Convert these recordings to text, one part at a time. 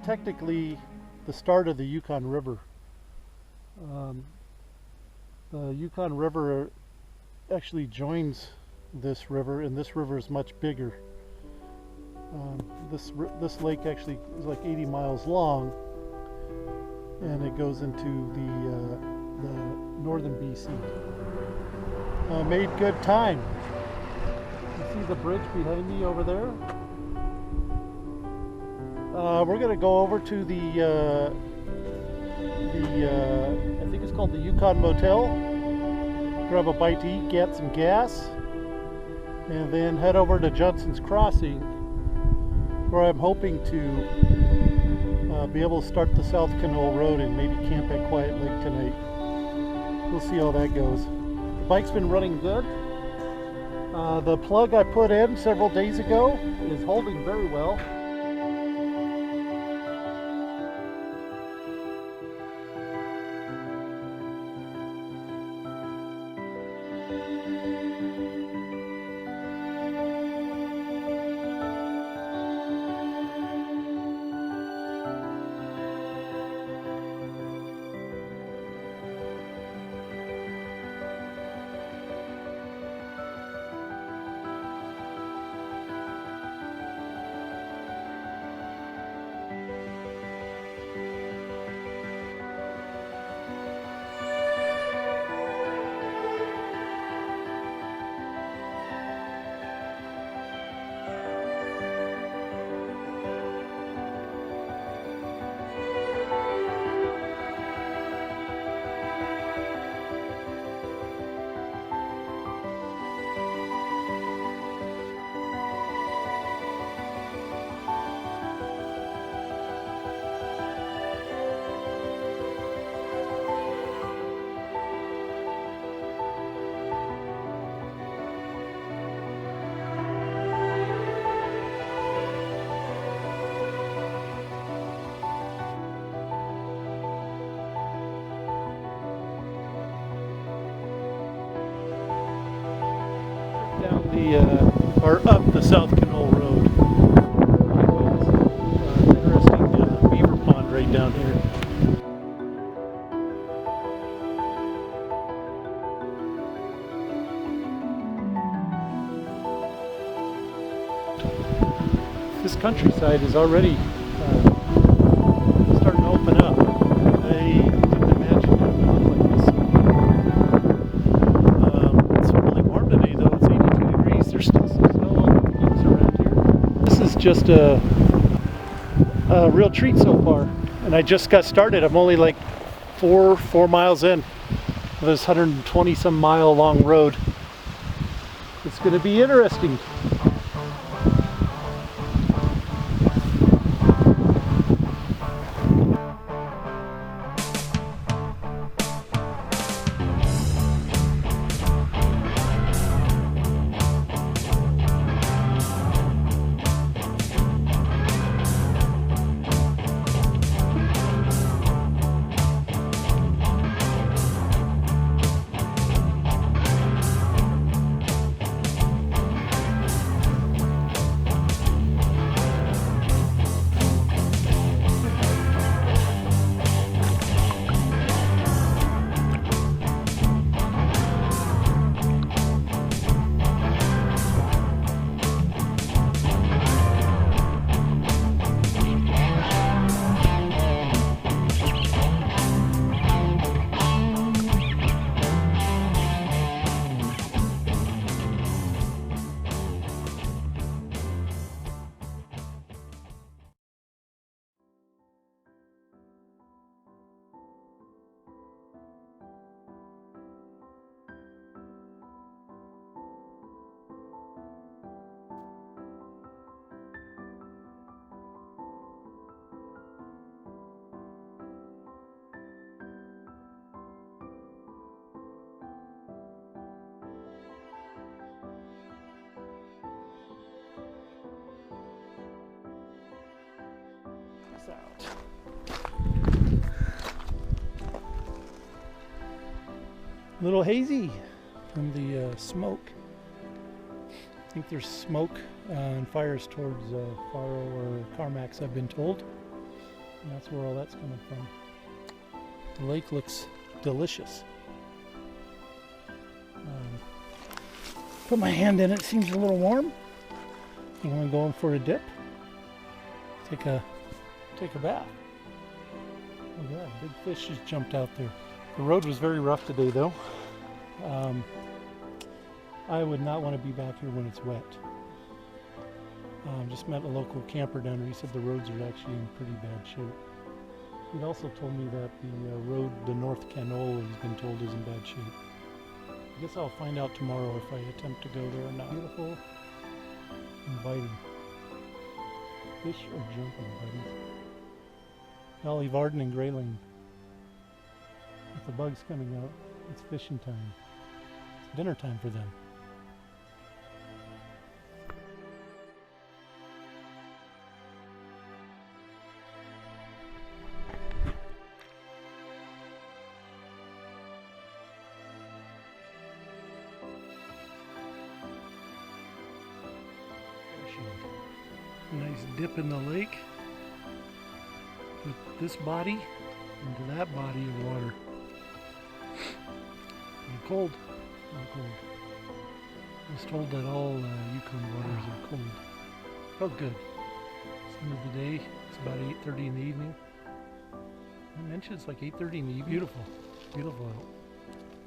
Technically the start of the Yukon River. The Yukon River actually joins this river, and this river is much bigger. This lake actually is like 80 miles long, and it goes into the northern BC. Made good time. You see the bridge behind me over there? We're going to go over to the I think it's called the Yukon Motel, grab a bite to eat, get some gas, and then head over to Johnson's Crossing, where I'm hoping to be able to start the South Canol Road and maybe camp at Quiet Lake tonight. We'll see how that goes. The bike's been running good. The plug I put in several days ago is holding very well. Or up the South Canol Road. Interesting beaver pond right down here. This countryside is already starting to open up. I didn't imagine it would look like this. It's really warm today, though. It's 82 degrees. There's still some snow on the peaks around here. This is just a real treat so far, and I just got started. I'm only like four miles in of this 120 some mile long road. It's going to be interesting. this out. A little hazy from the smoke. I think there's smoke and fires towards Faro or Carmax, I've been told. And that's where all that's coming from. The lake looks delicious. Put my hand in it, seems a little warm. I think I'm going for a dip. Take a bath. Oh yeah, big fish just jumped out there. The road was very rough today though. I would not want to be back here when it's wet. Just met a local camper down there. He said the roads are actually in pretty bad shape. He also told me that the road, the North Canol, has been told is in bad shape. I guess I'll find out tomorrow if I attempt to go there or not. Beautiful, inviting. Fish are jumping, buddies. Pelly, Varden, and Grayling. With the bugs coming out, it's fishing time. It's dinner time for them. Nice dip in the lake. Put this body into that body of water. And cold. Not cold. I was told that all Yukon waters are cold. Felt good. It's the end of the day. It's about 8:30 in the evening. I mentioned it's like 8:30 in the evening. Beautiful. Beautiful out.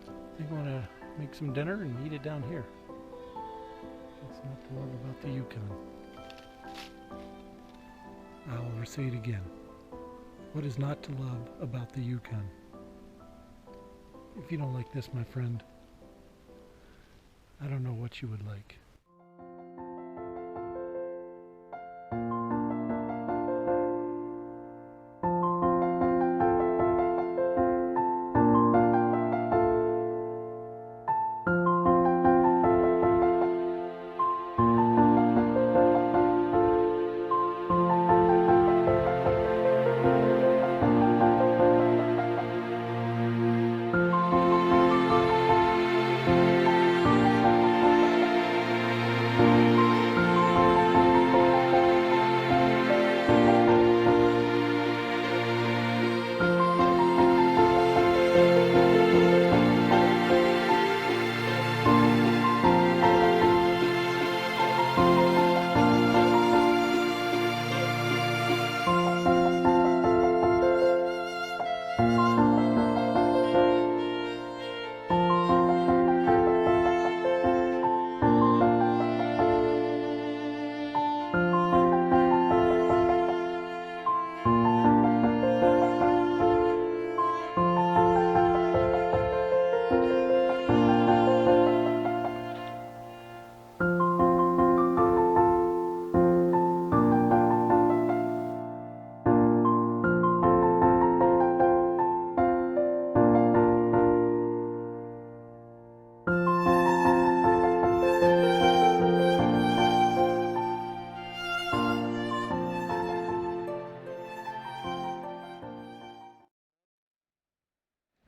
I think I want to make some dinner and eat it down here. That's not to love about the Yukon. I'll say it again. What is not to love about the Yukon? If you don't like this, my friend, I don't know what you would like.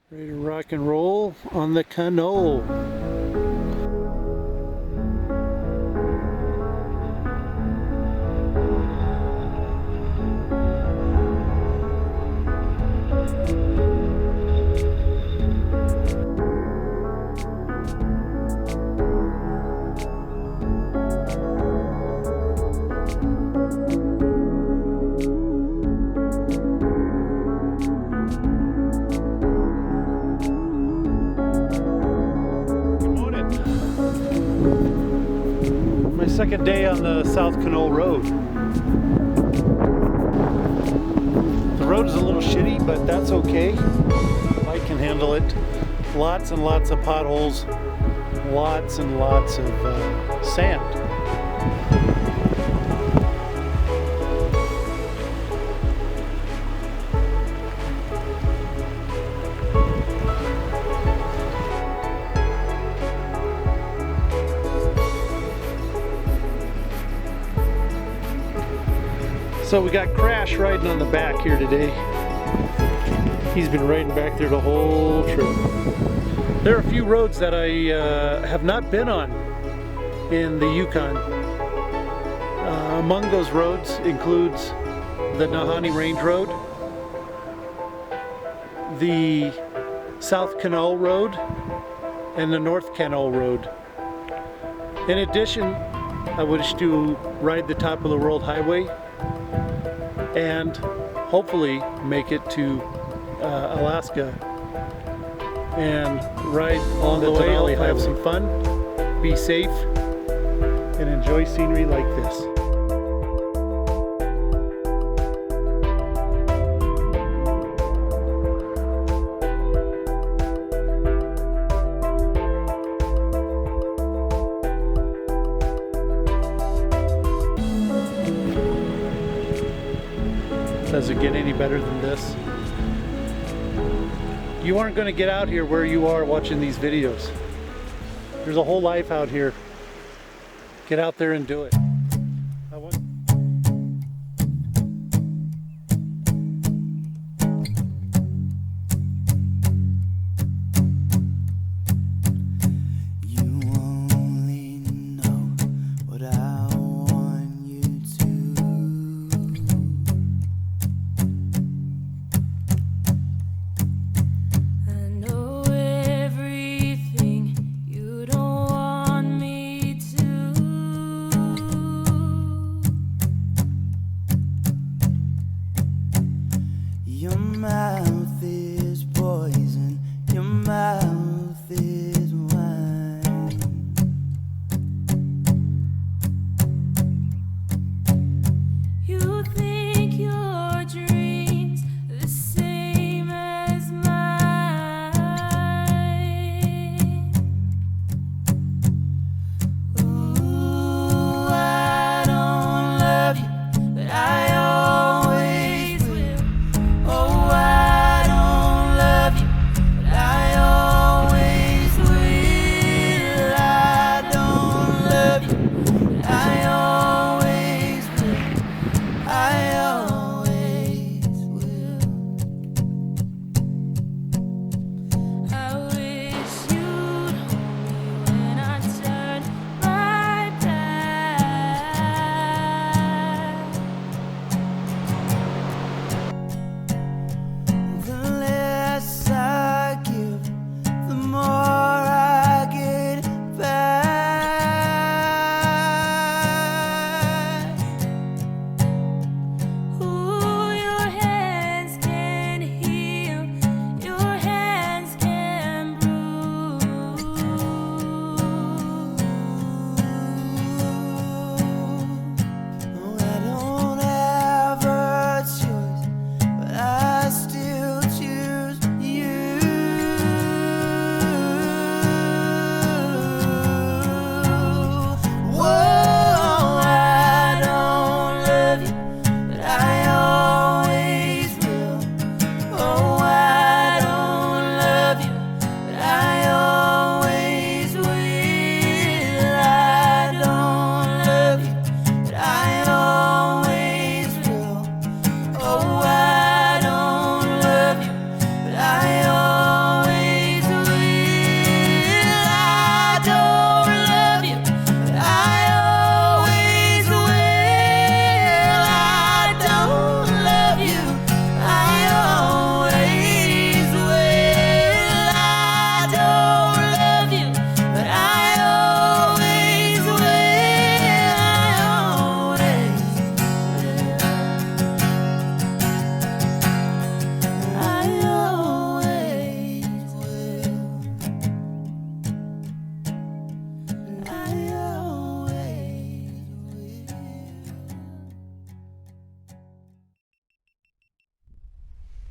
Ready to rock and roll on the Canol. Second day on the South Canol Road. The road is a little shitty, but that's okay. I can handle it. Lots and lots of potholes, lots and lots of sand. So we got Crash riding on the back here today. He's been riding back there the whole trip. There are a few roads that I have not been on in the Yukon. Among those roads includes the Nahanni Range Road, the South Canol Road, and the North Canol Road. In addition, I wish to ride the top of the World Highway and hopefully make it to Alaska and ride along the way, have some fun, be safe, and enjoy scenery like this. Does it get any better than this? You aren't going to get out here where you are watching these videos. There's a whole life out here. Get out there and do it.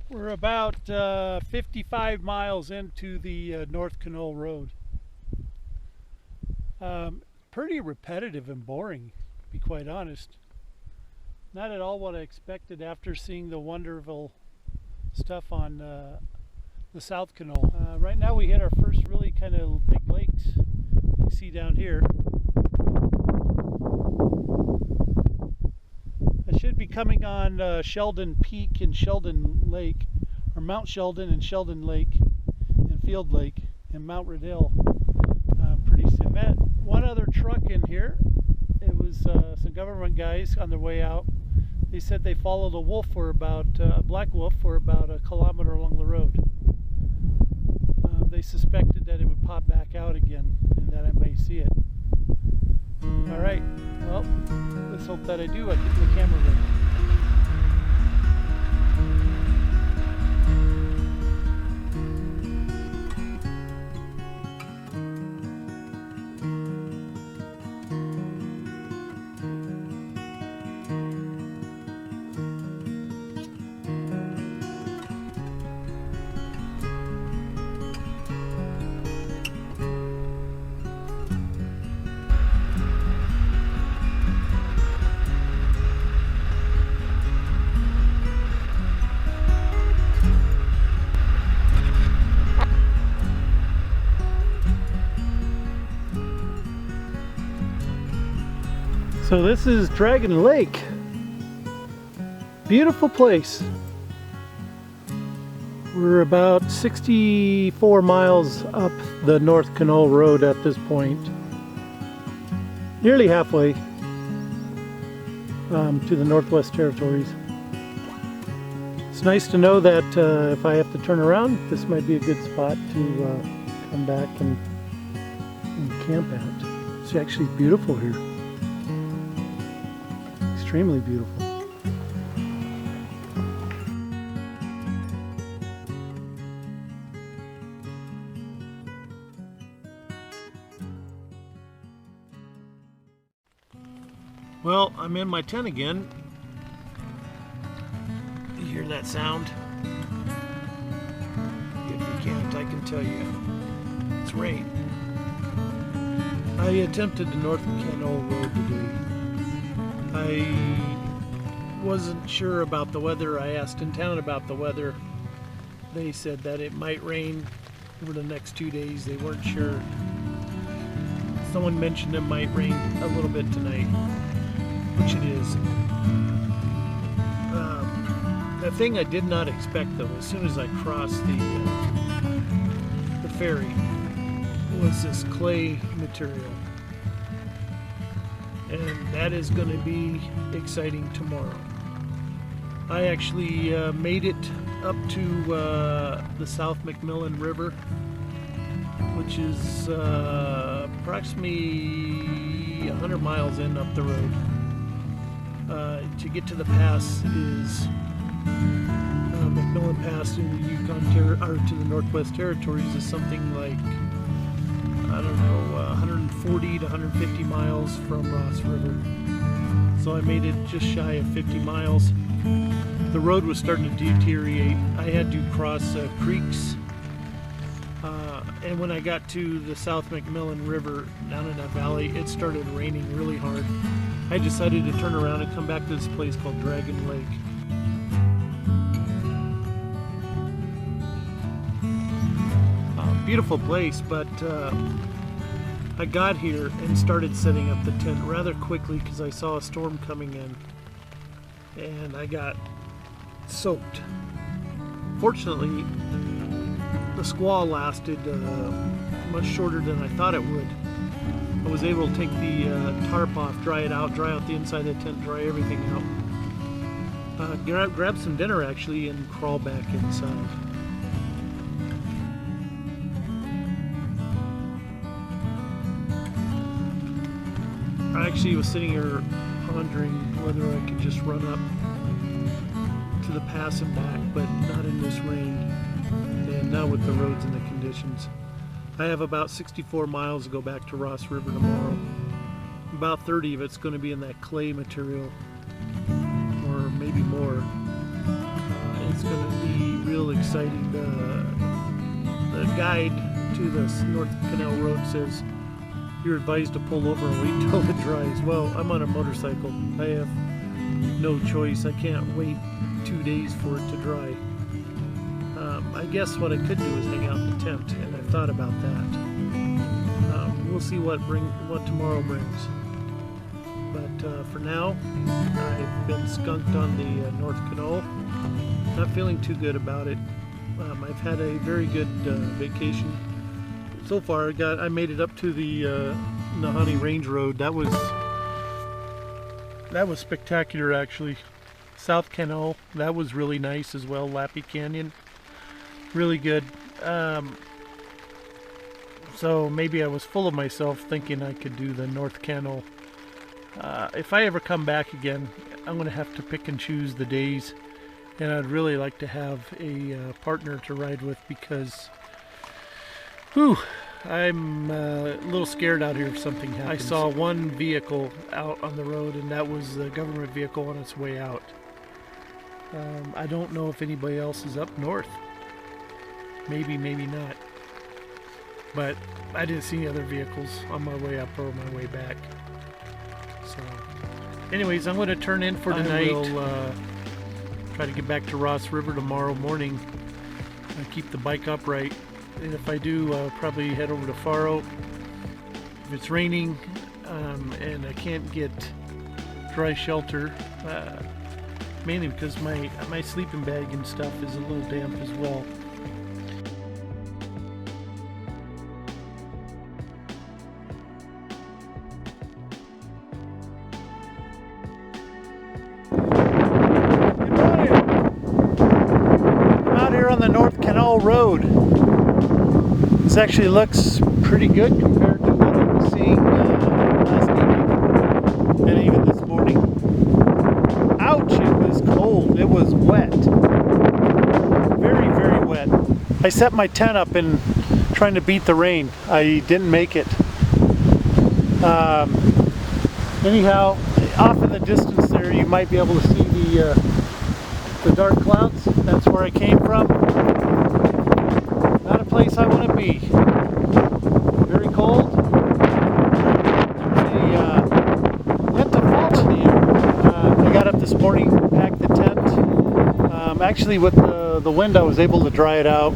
We're about 55 miles into the North Canol Road. Pretty repetitive and boring, to be quite honest. Not at all what I expected after seeing the wonderful stuff on the South Canol. Right now we hit our first really kind of big lakes. You can see down here. I should be coming on Sheldon Peak and Sheldon Lake, or Mount Sheldon and Sheldon Lake and Field Lake and Mount Riddell pretty soon. Met one other truck in here. It was some government guys on their way out. They said they followed a wolf for about, a black wolf for about a kilometer along the road. They suspected that it would pop back out again and that I may see it. Alright, well, let's hope that I do. I keep the camera ready. So this is Dragon Lake. Beautiful place. We're about 64 miles up the North Canol Road at this point. Nearly halfway to the Northwest Territories. It's nice to know that if I have to turn around, this might be a good spot to come back and camp at. It's actually beautiful here. Extremely beautiful. Well, I'm in my tent again. You hear that sound? If you can't, I can tell you. It's rain. I attempted the North Canol Road today. I wasn't sure about the weather. I asked in town about the weather. They said that it might rain over the next 2 days. They weren't sure. Someone mentioned it might rain a little bit tonight, which it is. The thing I did not expect, though, as soon as I crossed the ferry, was this clay material. And that is going to be exciting tomorrow. I actually made it up to the South Macmillan River, which is approximately 100 miles in up the road. To get to the pass is Macmillan Pass in the Yukon or to the Northwest Territories is something like, I don't know, 140 to 150 miles from Ross River. So I made it just shy of 50 miles. The road was starting to deteriorate. I had to cross creeks. And when I got to the South Macmillan River down in that valley, it started raining really hard. I decided to turn around and come back to this place called Dragon Lake. Beautiful place, but I got here and started setting up the tent rather quickly because I saw a storm coming in and I got soaked. Fortunately, the squall lasted much shorter than I thought it would. I was able to take the tarp off, dry it out, dry out the inside of the tent, dry everything out. Grab some dinner actually and crawl back inside. I actually was sitting here pondering whether I could just run up to the pass and back, but not in this rain and not with the roads and the conditions. I have about 64 miles to go back to Ross River tomorrow. About 30 of it's going to be in that clay material, or maybe more. It's going to be real exciting. The guide to the North Canal Road says you're advised to pull over and wait till it dries. Well, I'm on a motorcycle. I have no choice. I can't wait 2 days for it to dry. I guess what I could do is hang out in the tent, and I've thought about that. We'll see what tomorrow brings. But for now, I've been skunked on the North Canol. Not feeling too good about it. I've had a very good vacation so far. I made it up to the Nahanni Range Road. That was spectacular, actually. South Canol, that was really nice as well. Lappy Canyon, really good. So maybe I was full of myself thinking I could do the North Canol. If I ever come back again, I'm going to have to pick and choose the days, and I'd really like to have a partner to ride with, because I'm a little scared out here if something happens. I saw one vehicle out on the road, and that was the government vehicle on its way out. I don't know if anybody else is up north. Maybe, maybe not. But I didn't see any other vehicles on my way up or my way back. So, anyways, I'm going to turn in for tonight. I will try to get back to Ross River tomorrow morning and keep the bike upright. And if I do, I'll probably head over to Faro. If it's raining and I can't get dry shelter, mainly because my sleeping bag and stuff is a little damp as well. On the North Canol Road. This actually looks pretty good compared to what I was seeing last evening and even this morning. Ouch, it was cold. It was wet. Very, very wet. I set my tent up and trying to beat the rain. I didn't make it. Anyhow, off in the distance there you might be able to see the dark clouds. That's where I came from. Not a place I want to be. Very cold. Went to fall in the air. I got up this morning, packed the tent. Actually, with the wind, I was able to dry it out.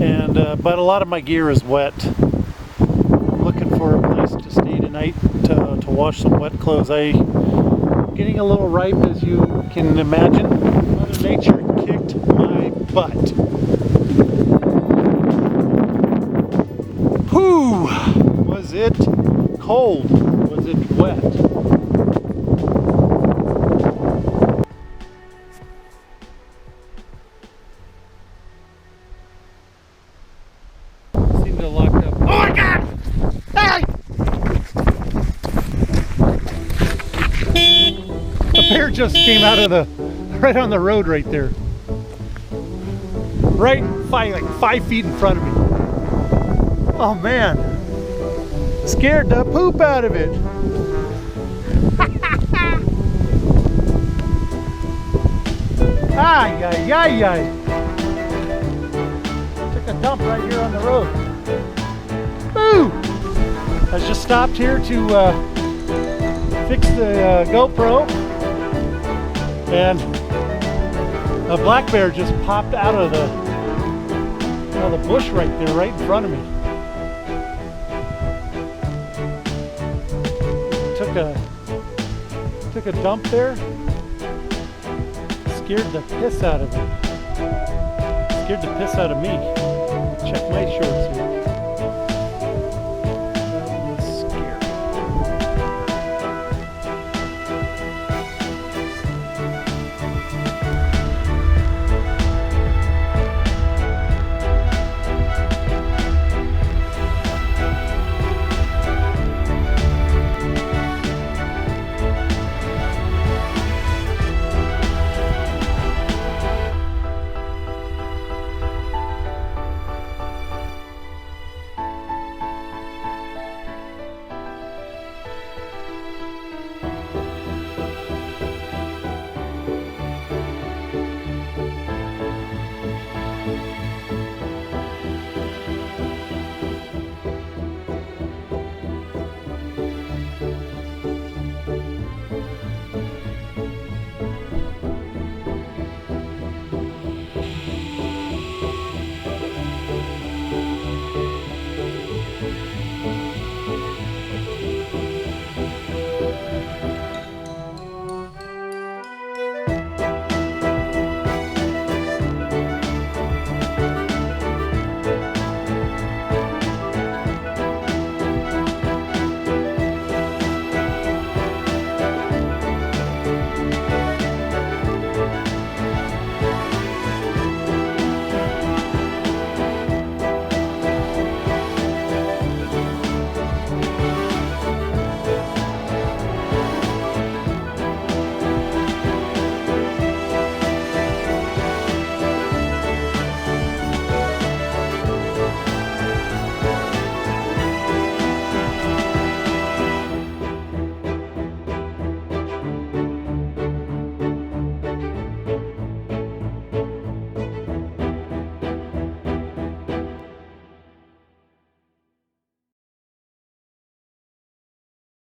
And but a lot of my gear is wet. I'm looking for a place to stay tonight to wash some wet clothes. Getting a little ripe, as you can imagine. Mother Nature kicked my butt. Whew! Was it cold? Was it wet? Seemed to lock up. Oh my God! Hey! A bear just came out of right on the road right there. Right like 5 feet in front of me. Oh man. Scared the poop out of it. Ay, ay, ay, ay. Took a dump right here on the road. Woo! I just stopped here to fix the GoPro. And a black bear just popped out of the bush right there, right in front of me. Took a dump there. Scared the piss out of it. Scared the piss out of me. Check my shorts here.